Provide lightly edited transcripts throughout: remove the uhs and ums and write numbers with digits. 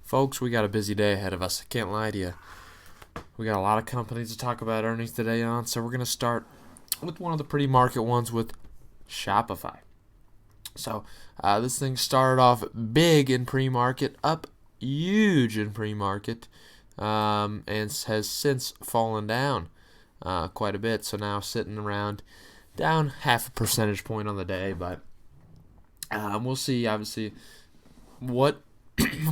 Folks, we got a busy day ahead of us. I can't lie to you. We got a lot of companies to talk about earnings today on, so we're going to start with one of the pre-market ones with Shopify. So this thing started off big in pre-market, up huge in pre-market, and has since fallen down quite a bit. So now sitting around down half a percentage point on the day, but we'll see, obviously, what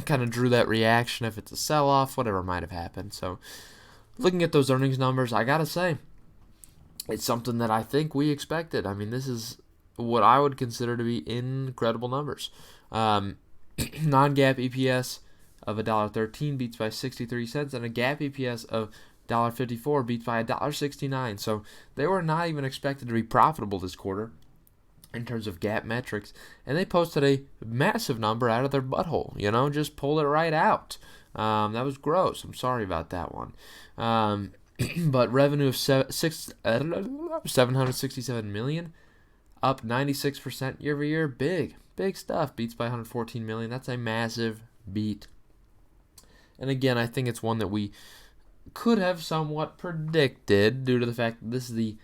kind of drew that reaction, if it's a sell-off, whatever might have happened. So looking at those earnings numbers, I got to say, it's something that I think we expected. I mean, this is what I would consider to be incredible numbers. Non-GAAP EPS of $1.13 beats by 63 cents, and a GAAP EPS of $1.54 beats by $1.69. So they were not even expected to be profitable this quarter in terms of GAAP metrics, and they posted a massive number out of their butthole. Just pulled it right out. That was gross. I'm sorry about that one. But revenue of $767 million, up 96% year over year. Big stuff. Beats by $114 million. That's a massive beat. And again, I think it's one that we could have somewhat predicted due to the fact that this is the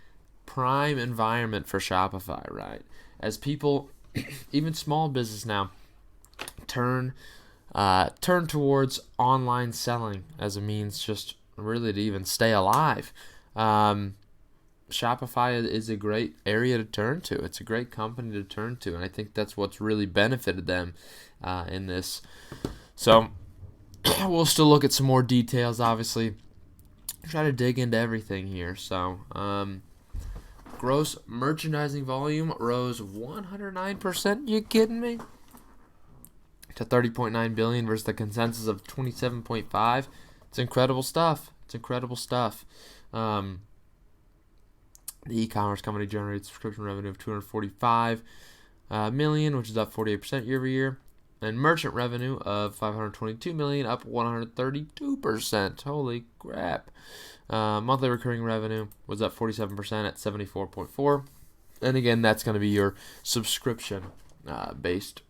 prime environment for Shopify, right? As people, even small business now, turn towards online selling as a means just really to even stay alive. Shopify is a great area to turn to. It's a great company to turn to, and I think that's what's really benefited them in this. So we'll still look at some more details, obviously. Try to dig into everything here. So gross merchandising volume rose 109%. You kidding me? To $30.9 billion versus the consensus of $27.5. It's incredible stuff. The e-commerce company generated subscription revenue of $245 million, which is up 48% year over year, and merchant revenue of $522 million, up 132%. Holy crap! Monthly recurring revenue was up 47% at $74.4, and again, that's going to be your subscription based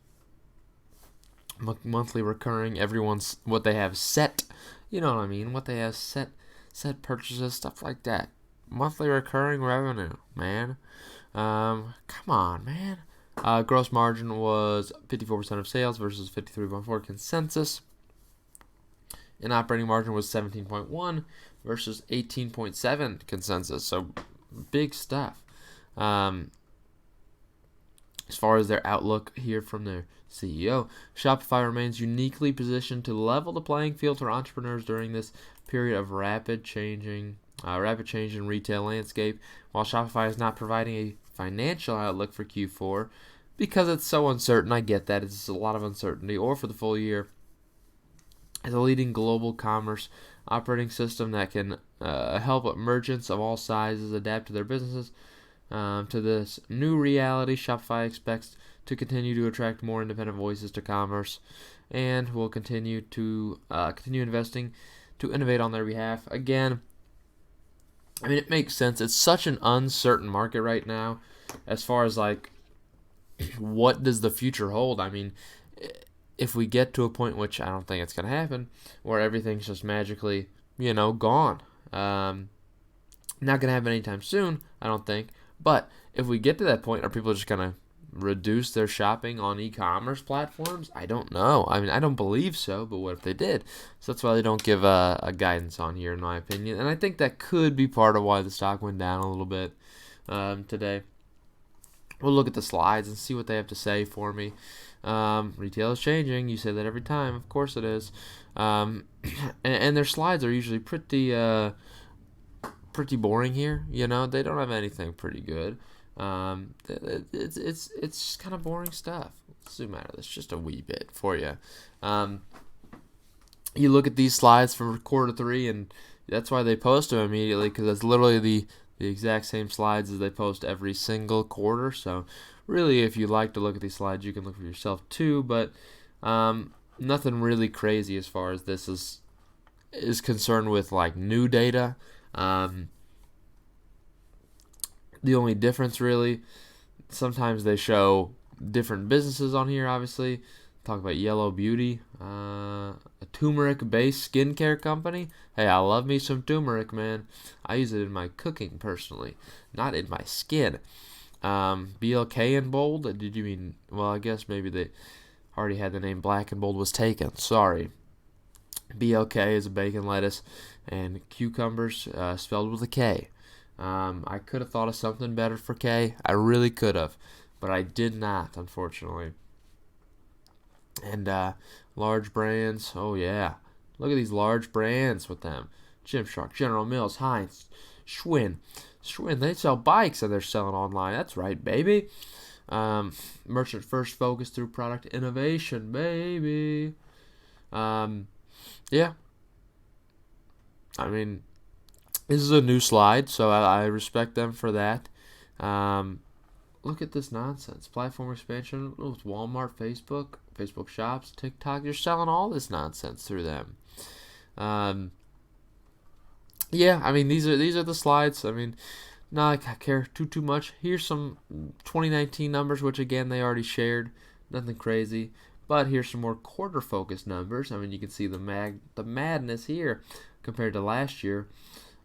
monthly recurring. Everyone's what they have set. You know what I mean? What they have set purchases, stuff like that. Monthly recurring revenue, man. Come on, man. Gross margin was 54% of sales versus 53.4 consensus. And operating margin was 17.1 versus 18.7 consensus. So big stuff. As far as their outlook here from their CEO, Shopify remains uniquely positioned to level the playing field for entrepreneurs during this period of rapid change in retail landscape. While Shopify is not providing a financial outlook for Q4 because it's so uncertain, I get that, it's a lot of uncertainty, or for the full year, as a leading global commerce operating system that can help merchants of all sizes adapt to their businesses to this new reality, Shopify expects to continue to attract more independent voices to commerce, and will continue investing to innovate on their behalf. Again, I mean, it makes sense. It's such an uncertain market right now as far as, like, what does the future hold? I mean, if we get to a point, which I don't think it's going to happen, where everything's just magically, gone. Not going to happen anytime soon, I don't think. But if we get to that point, are people just going to reduce their shopping on e-commerce platforms? I don't know. I mean, I don't believe so, but what if they did? So that's why they don't give a guidance on here, in my opinion. And I think that could be part of why the stock went down a little bit today. We'll look at the slides and see what they have to say for me. Retail is changing. You say that every time. Of course it is. And their slides are usually pretty boring here. They don't have anything pretty good. It's just kind of boring stuff. Let's zoom out of this just a wee bit for you. You look at these slides from quarter 3, and that's why they post them immediately, because that's literally the exact same slides as they post every single quarter. So really, if you like to look at these slides, you can look for yourself too, but nothing really crazy as far as this is concerned with, like, new data. The only difference, really, sometimes they show different businesses on here, obviously. Talk about Yellow Beauty, a turmeric-based skincare company. Hey, I love me some turmeric, man. I use it in my cooking personally, not in my skin. BLK in bold. Did you mean? Well, I guess maybe they already had the name Black and Bold was taken. Sorry. BLK is a bacon lettuce and cucumbers spelled with a K. I could have thought of something better for K. I really could have, but I did not, unfortunately. And large brands. Oh, yeah. Look at these large brands with them. Gymshark, General Mills, Heinz, Schwinn. Schwinn, they sell bikes and they're selling online. That's right, baby. Merchant first focus through product innovation, baby. Yeah. I mean, this is a new slide, so I respect them for that. Look at this nonsense. Platform expansion with Walmart, Facebook Shops, TikTok. You're selling all this nonsense through them. Yeah, I mean, these are the slides. I mean, not like I care too much. Here's some 2019 numbers, which again they already shared. Nothing crazy. But here's some more quarter-focused numbers. I mean, you can see the madness here compared to last year,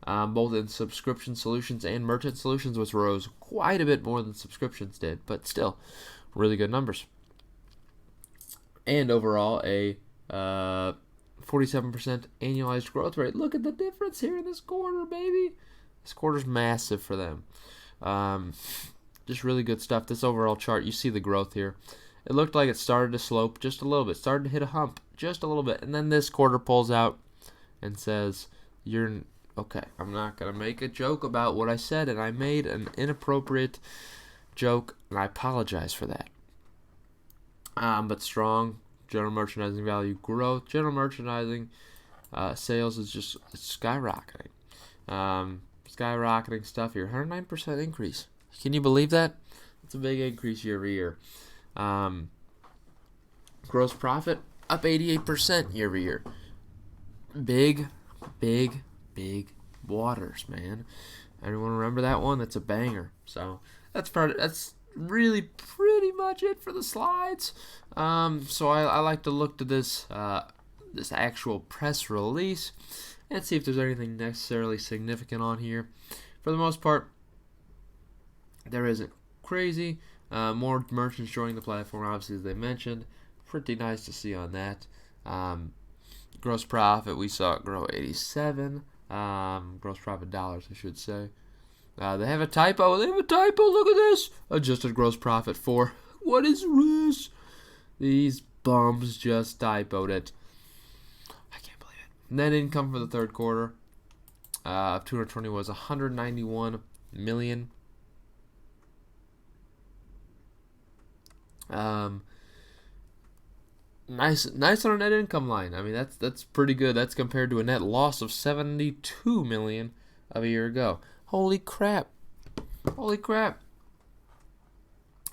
both in subscription solutions and merchant solutions, which rose quite a bit more than subscriptions did, but still, really good numbers. And overall, a 47% annualized growth rate. Look at the difference here in this quarter, baby. This quarter's massive for them. Just really good stuff. This overall chart, you see the growth here. It looked like it started to slope just a little bit, started to hit a hump just a little bit, and then this quarter pulls out and says, okay, I'm not going to make a joke about what I said, and I made an inappropriate joke, and I apologize for that. But strong general merchandising value growth. General merchandising sales is just skyrocketing. Skyrocketing stuff here. 109% increase. Can you believe that? It's a big increase year over year. Gross profit up 88% year over year. Big waters, man. Anyone remember that one? That's a banger. So that's really pretty much it for the slides. So I like to look to this this actual press release and see if there's anything necessarily significant on here. For the most part, there isn't crazy. More merchants joining the platform, obviously, as they mentioned. Pretty nice to see on that. Gross profit, we saw it grow 87. Gross profit dollars, I should say. They have a typo. Look at this. Adjusted gross profit for. What is this? These bums just typoed it. I can't believe it. Net income for the third quarter of 2020 was $191 million. Nice on a net income line. I mean, that's pretty good. That's compared to a net loss of $72 million of a year ago. Holy crap!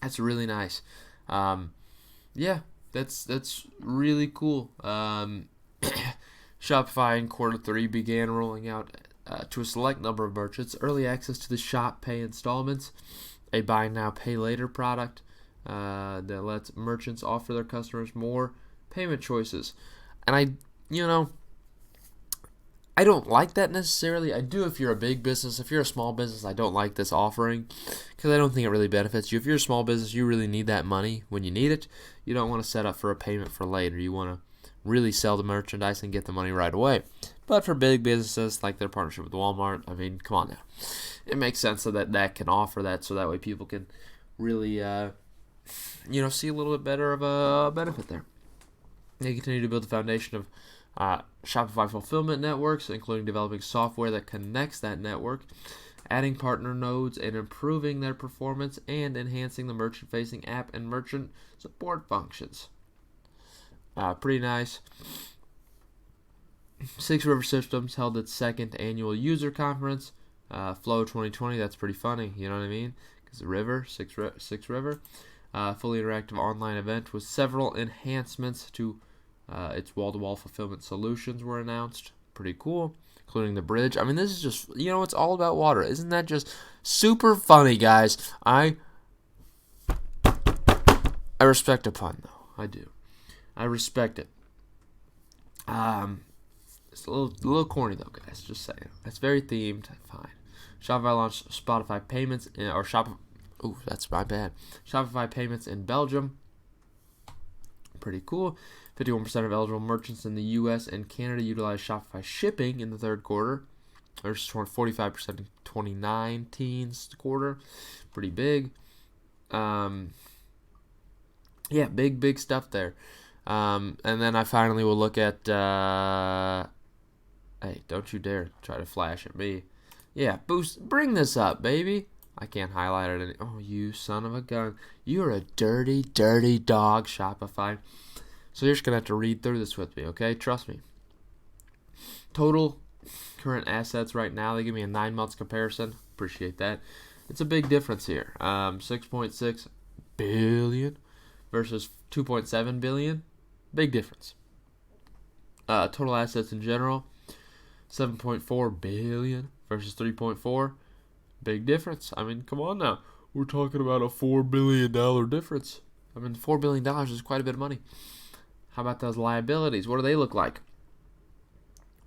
That's really nice. Yeah, that's really cool. Shopify in quarter 3 began rolling out to a select number of merchants early access to the Shop Pay installments, a buy now pay later product that lets merchants offer their customers more payment choices. And I don't like that necessarily. I do if you're a big business. If you're a small business, I don't like this offering because I don't think it really benefits you. If you're a small business, you really need that money when you need it. You don't want to set up for a payment for later. You want to really sell the merchandise and get the money right away. But for big businesses like their partnership with Walmart, I mean, come on now. It makes sense so that can offer that so that way people can really see a little bit better of a benefit there. They continue to build the foundation of Shopify fulfillment networks, including developing software that connects that network, adding partner nodes, and improving their performance, and enhancing the merchant-facing app and merchant support functions. Pretty nice. Six River Systems held its second annual user conference, Flow 2020. That's pretty funny, you know what I mean? Because the river, Six River. Fully interactive online event with several enhancements to its wall-to-wall fulfillment solutions were announced. Pretty cool, including the bridge. I mean, this is just, it's all about water. Isn't that just super funny, guys? I respect a pun, though. I do. I respect it. It's a little corny though, guys. Just saying. It's very themed. Fine. Shopify launched Spotify payments or Shopify. Ooh, that's my bad. Shopify payments in Belgium. Pretty cool. 51% of eligible merchants in the U.S. and Canada utilized Shopify shipping in the third quarter. There's 45% in 2019's quarter. Pretty big. Yeah, big stuff there. And then I finally will look at. Hey, don't you dare try to flash at me. Yeah, bring this up, baby. I can't highlight it any. Oh, you son of a gun. You're a dirty dog, Shopify. So you're just going to have to read through this with me, okay? Trust me. Total current assets right now, they give me a 9 months comparison. Appreciate that. It's a big difference here. 6.6 billion versus 2.7 billion. Big difference. Total assets in general, 7.4 billion versus 3.4. Big difference. I mean, come on now. We're talking about a $4 billion difference. I mean, $4 billion is quite a bit of money. How about those liabilities? What do they look like?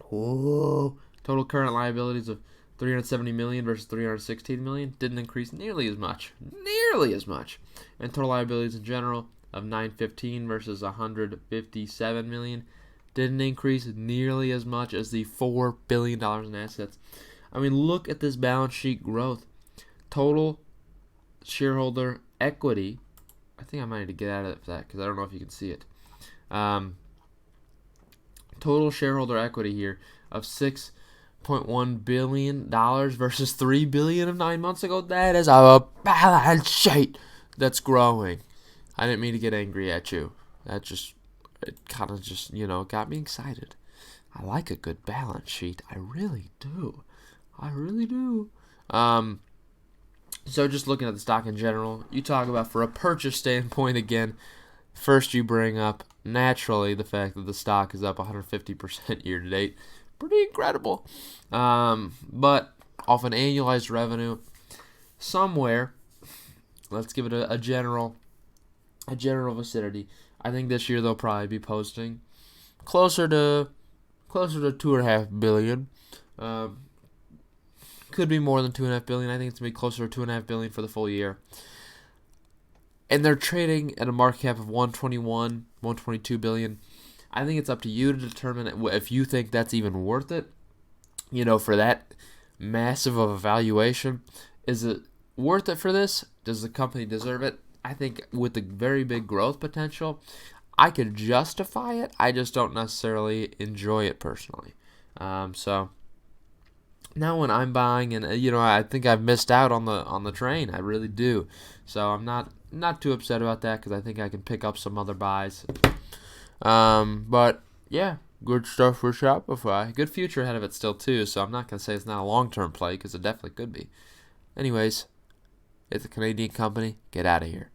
Whoa. Total current liabilities of 370 million versus 316 million. Didn't increase nearly as much. And total liabilities in general of 915 versus 157 million. Didn't increase nearly as much as the $4 billion in assets. I mean, look at this balance sheet growth. Total shareholder equity. I think I might need to get out of that because I don't know if you can see it. Total shareholder equity here of $6.1 billion versus $3 billion of 9 months ago. That is a balance sheet that's growing. I didn't mean to get angry at you. It kind of just, got me excited. I like a good balance sheet. I really do. So just looking at the stock in general, you talk about for a purchase standpoint again, first you bring up naturally the fact that the stock is up 150% year to date. Pretty incredible. But off an annualized revenue, somewhere, let's give it a general vicinity. I think this year they'll probably be posting closer to 2.5 billion. Could be more than 2.5 billion. I think it's gonna be closer to 2.5 billion for the full year. And they're trading at a market cap of 121, 122 billion. I think it's up to you to determine if you think that's even worth it. For that massive of a valuation, is it worth it for this? Does the company deserve it? I think with the very big growth potential, I could justify it. I just don't necessarily enjoy it personally. So now when I'm buying, and I think I've missed out on the train. I really do. So I'm not too upset about that because I think I can pick up some other buys. But yeah, good stuff for Shopify. Good future ahead of it still too. So I'm not gonna say it's not a long-term play because it definitely could be. Anyways, it's a Canadian company. Get out of here.